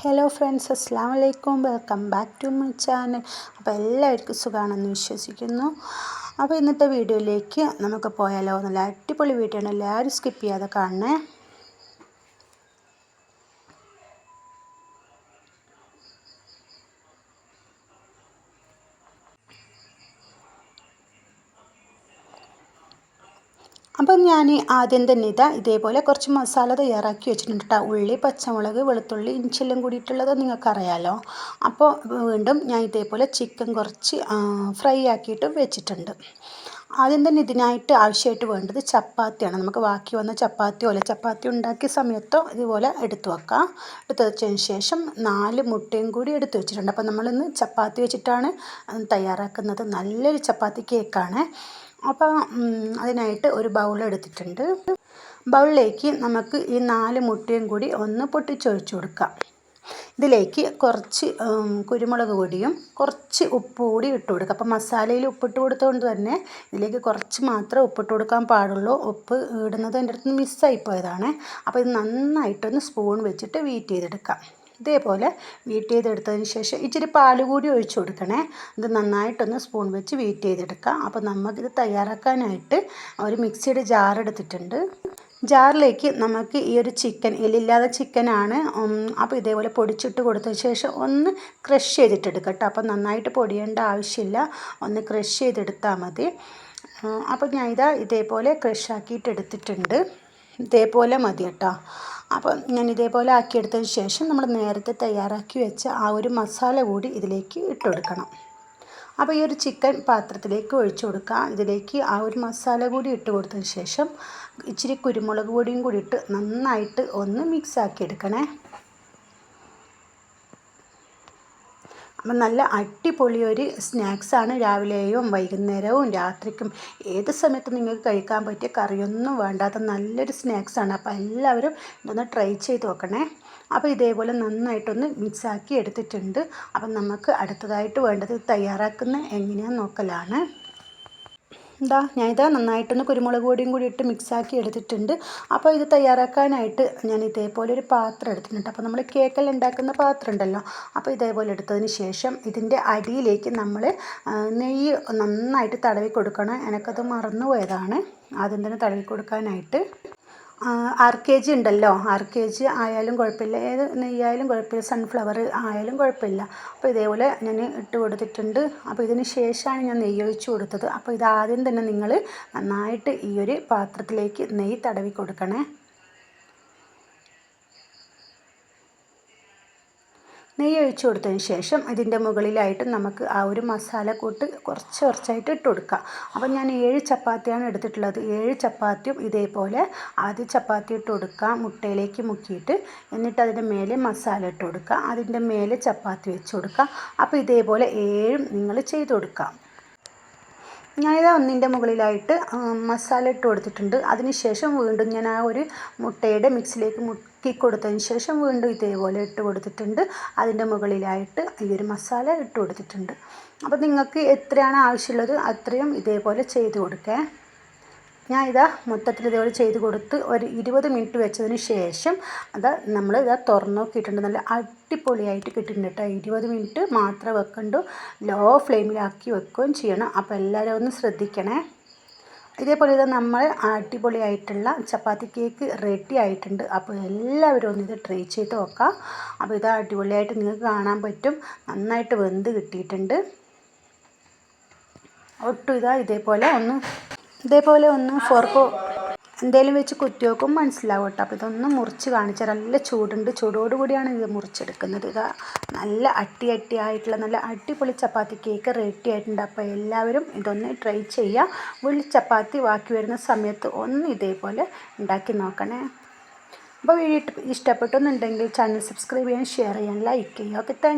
Hello friends, അസ്സലാമു അലൈക്കും. Welcome back to my channel. അപ്പോൾ എല്ലാവർക്കും സുഖമാണെന്ന് വിശ്വസിക്കുന്നു. അപ്പോൾ ഇന്നത്തെ വീഡിയോയിലേക്ക് നമുക്ക് പോയാലോ. നല്ല അടിപൊളി വീഡിയോ ആണ്, എല്ലാവരും സ്കിപ്പ് ചെയ്യാതെ കാണണേ. അപ്പം ഞാൻ ആദ്യം തന്നെ ഇതേപോലെ കുറച്ച് മസാല തയ്യാറാക്കി വെച്ചിട്ടുണ്ട് കേട്ടോ. ഉള്ളി, പച്ചമുളക്, വെളുത്തുള്ളി, ഇഞ്ചിയെല്ലാം കൂടിയിട്ടുള്ളത് നിങ്ങൾക്കറിയാലോ. അപ്പോൾ വീണ്ടും ഞാൻ ഇതേപോലെ ചിക്കൻ കുറച്ച് ഫ്രൈ ആക്കിയിട്ട് വെച്ചിട്ടുണ്ട്. ആദ്യം തന്നെ ഇതിനായിട്ട് ആവശ്യമായിട്ട് വേണ്ടത് ചപ്പാത്തിയാണ്. നമുക്ക് ബാക്കി വന്ന ചപ്പാത്തിയോ അല്ല ചപ്പാത്തി ഉണ്ടാക്കിയ സമയത്തോ ഇതുപോലെ എടുത്തു വെക്കാം. എടുത്ത് വെച്ചതിന് ശേഷം 4 മുട്ടയും കൂടി എടുത്ത് വെച്ചിട്ടുണ്ട്. അപ്പോൾ നമ്മളിന്ന് ചപ്പാത്തി വെച്ചിട്ടാണ് തയ്യാറാക്കുന്നത്. നല്ലൊരു ചപ്പാത്തി കേക്കാണ്. അപ്പോൾ അതിനായിട്ട് ഒരു ബൗൾ എടുത്തിട്ടുണ്ട്. ബൗളിലേക്ക് നമുക്ക് ഈ 4 മുട്ടയും കൂടി ഒന്ന് പൊട്ടിച്ചൊഴിച്ച് കൊടുക്കാം. ഇതിലേക്ക് കുറച്ച് കുരുമുളക് പൊടിയും കുറച്ച് ഉപ്പ് കൂടി ഇട്ട് കൊടുക്കുക. അപ്പോൾ മസാലയിൽ ഉപ്പിട്ട് കൊടുത്തതുകൊണ്ട് തന്നെ ഇതിലേക്ക് കുറച്ച് മാത്രമേ ഉപ്പിട്ട് കൊടുക്കാൻ പാടുള്ളൂ. ഉപ്പ് ഇടുന്നത് എൻ്റെ അടുത്ത് മിസ്സായി പോയതാണ്. അപ്പോൾ ഇത് നന്നായിട്ടൊന്ന് സ്പൂൺ വെച്ചിട്ട് വീറ്റ് ചെയ്തെടുക്കാം. ഇതേപോലെ വീറ്റ് ചെയ്തെടുത്തതിന് ശേഷം ഇച്ചിരി പാൽ കൂടി ഒഴിച്ച് കൊടുക്കണേ. ഇത് നന്നായിട്ടൊന്ന് സ്പൂൺ വെച്ച് വീറ്റ് ചെയ്തെടുക്കാം. അപ്പോൾ നമുക്കിത് തയ്യാറാക്കാനായിട്ട് ഒരു മിക്സിയുടെ ജാർ എടുത്തിട്ടുണ്ട്. ജാറിലേക്ക് നമുക്ക് ഈ ഒരു ചിക്കൻ, എല്ലില്ലാത്ത ചിക്കനാണ്. അപ്പോൾ ഇതേപോലെ പൊടിച്ചിട്ട് കൊടുത്തതിന് ശേഷം ഒന്ന് ക്രഷ് ചെയ്തിട്ടെടുക്കാം കേട്ടോ. അപ്പോൾ നന്നായിട്ട് പൊടിയേണ്ട ആവശ്യമില്ല, ഒന്ന് ക്രഷ് ചെയ്തെടുത്താൽ മതി. അപ്പോൾ ഞാൻ ഇതേപോലെ ക്രഷ് ആക്കിയിട്ട് എടുത്തിട്ടുണ്ട്. ഇതേപോലെ മതി കേട്ടോ. അപ്പോൾ ഞാൻ ഇതേപോലെ ആക്കിയെടുത്തതിന് ശേഷം നമ്മൾ നേരത്തെ തയ്യാറാക്കി വെച്ച ആ ഒരു മസാല കൂടി ഇതിലേക്ക് ഇട്ട് കൊടുക്കണം. അപ്പോൾ ഈ ഒരു ചിക്കൻ പാത്രത്തിലേക്ക് ഒഴിച്ചു കൊടുക്കുക. ഇതിലേക്ക് ആ ഒരു മസാല കൂടി ഇട്ട് കൊടുത്തതിന് ശേഷം ഇച്ചിരി കുരുമുളക് പൊടിയും കൂടി ഇട്ട് നന്നായിട്ട് ഒന്ന് മിക്സ് ആക്കി എടുക്കണേ. അപ്പം നല്ല അടിപൊളി ഒരു സ്നാക്സാണ്. രാവിലെയും വൈകുന്നേരവും രാത്രിക്കും ഏത് സമയത്തും നിങ്ങൾക്ക് കഴിക്കാൻ പറ്റിയ കറിയൊന്നും വേണ്ടാത്ത നല്ലൊരു സ്നാക്സാണ്. അപ്പോൾ എല്ലാവരും ഇതൊന്ന് ട്രൈ ചെയ്ത് നോക്കണേ. അപ്പോൾ ഇതേപോലെ നന്നായിട്ടൊന്ന് മിക്സാക്കി എടുത്തിട്ടുണ്ട്. അപ്പം നമുക്ക് അടുത്തതായിട്ട് വേണ്ടത് തയ്യാറാക്കുന്ന എങ്ങനെയാണെന്ന് നോക്കലാണ്. ഞാനിതാ നന്നായിട്ടൊന്ന് കുരുമുളക് പൊടിയും കൂടി ഇട്ട് മിക്സാക്കി എടുത്തിട്ടുണ്ട്. അപ്പോൾ ഇത് തയ്യാറാക്കാനായിട്ട് ഞാൻ ഇതേപോലെ ഒരു പാത്രം എടുത്തിട്ടുണ്ട്. അപ്പോൾ നമ്മൾ കേക്കെല്ലാം ഉണ്ടാക്കുന്ന പാത്രം ഉണ്ടല്ലോ, അപ്പോൾ ഇതേപോലെ എടുത്തതിന് ശേഷം ഇതിൻ്റെ അടിയിലേക്ക് നമ്മൾ നെയ്യ് നന്നായിട്ട് തടവി കൊടുക്കണം. എനിക്കത് മറന്നുപോയതാണ് ആദ്യം തന്നെ തടവി കൊടുക്കാനായിട്ട്. RKG ഉണ്ടല്ലോ, RKG ആയാലും കുഴപ്പമില്ല, ഏത് നെയ്യായാലും കുഴപ്പമില്ല, സൺഫ്ലവർ ആയാലും കുഴപ്പമില്ല. അപ്പോൾ ഇതേപോലെ ഞാൻ ഇട്ട് കൊടുത്തിട്ടുണ്ട്. അപ്പോൾ ഇതിന് ശേഷമാണ് ഞാൻ നെയ്യ് ഒഴിച്ച് കൊടുത്തത്. അപ്പോൾ ഇതാദ്യം തന്നെ നിങ്ങൾ നന്നായിട്ട് ഈ ഒരു പാത്രത്തിലേക്ക് നെയ്യ് തടവി കൊടുക്കണേ. നെയ്യ് ഒഴിച്ച് കൊടുത്തതിന് ശേഷം ഇതിൻ്റെ മുകളിലായിട്ട് നമുക്ക് ആ ഒരു മസാലക്കൂട്ട് കുറച്ചായിട്ട് ഇട്ട് കൊടുക്കുക. അപ്പോൾ ഞാൻ 7 ചപ്പാത്തിയാണ് എടുത്തിട്ടുള്ളത്. 7 ചപ്പാത്തിയും ഇതേപോലെ ആദ്യം ചപ്പാത്തി ഇട്ട് കൊടുക്കുക, മുട്ടയിലേക്ക് മുക്കിയിട്ട്. എന്നിട്ട് അതിൻ്റെ മേലെ മസാല ഇട്ട് കൊടുക്കുക, അതിൻ്റെ മേലെ ചപ്പാത്തി വെച്ച് കൊടുക്കുക. അപ്പോൾ ഇതേപോലെ 7 നിങ്ങൾ ചെയ്ത് കൊടുക്കുക. ഞാനിത് ഒന്നിൻ്റെ മുകളിലായിട്ട് മസാല ഇട്ട് കൊടുത്തിട്ടുണ്ട്. അതിന് ശേഷം വീണ്ടും ഞാൻ ആ ഒരു മുട്ടയുടെ മിക്സിലേക്ക് മുക്കി കൊടുത്തതിന് ശേഷം വീണ്ടും ഇതേപോലെ ഇട്ട് കൊടുത്തിട്ടുണ്ട്. അതിൻ്റെ മുകളിലായിട്ട് ഈ ഒരു മസാല ഇട്ട് കൊടുത്തിട്ടുണ്ട്. അപ്പോൾ നിങ്ങൾക്ക് എത്രയാണ് ആവശ്യമുള്ളത് അത്രയും ഇതേപോലെ ചെയ്ത് കൊടുക്കേ. ഞാൻ മൊത്തത്തിൽ ഇതേപോലെ ചെയ്ത് കൊടുത്ത് ഒരു 20 മിനിറ്റ് വെച്ചതിന് ശേഷം നമ്മൾ തുറന്ന് നോക്കിയിട്ടുണ്ട്. നല്ല അടിപൊളിയായിട്ട് കിട്ടിയിട്ടുണ്ട് കേട്ടോ. 20 മിനിറ്റ് മാത്രമേ വെക്കണ്ടൂ, ലോ ഫ്ലെയിമിലാക്കി വെക്കുകയും ചെയ്യണം. അപ്പോൾ എല്ലാവരും ഒന്ന് ശ്രദ്ധിക്കണേ. ഇതേപോലെ നമ്മൾ അടിപൊളിയായിട്ടുള്ള ചപ്പാത്തി കേക്ക് റെഡി ആയിട്ടുണ്ട്. അപ്പോൾ എല്ലാവരും ഒന്ന് ഇത് ട്രൈ ചെയ്ത് നോക്കാം. അപ്പോൾ അടിപൊളിയായിട്ട് നിങ്ങൾക്ക് കാണാൻ പറ്റും, നന്നായിട്ട് വെന്ത് കിട്ടിയിട്ടുണ്ട്. ഒട്ടും ഇതേപോലെ ഒന്ന് ഫോർക്കോ എന്തെങ്കിലും വെച്ച് കുത്തി നോക്കും മനസ്സിലാവും കേട്ടോ. അപ്പോൾ ഇതൊന്ന് മുറിച്ച് കാണിച്ചാൽ നല്ല ചൂടുണ്ട്, ചൂടോടുകൂടിയാണ് ഇത് മുറിച്ചെടുക്കുന്നത്. നല്ല അട്ടിയായിട്ടുള്ള നല്ല അടിപൊളി ചപ്പാത്തി കേക്ക് റെഡി ആയിട്ടുണ്ട്. അപ്പോൾ എല്ലാവരും ഇതൊന്ന് ട്രൈ ചെയ്യുക. ഉള്ളി ചപ്പാത്തി ബാക്കി വരുന്ന സമയത്ത് ഒന്ന് ഇതേപോലെ ഉണ്ടാക്കി നോക്കണേ. അപ്പോൾ വീഡിയോ ഇഷ്ടപ്പെട്ടെന്നുണ്ടെങ്കിൽ ചാനൽ സബ്സ്ക്രൈബ് ചെയ്യാൻ, ഷെയർ ചെയ്യാൻ, ലൈക്ക് ചെയ്യുക. Okay, thank you.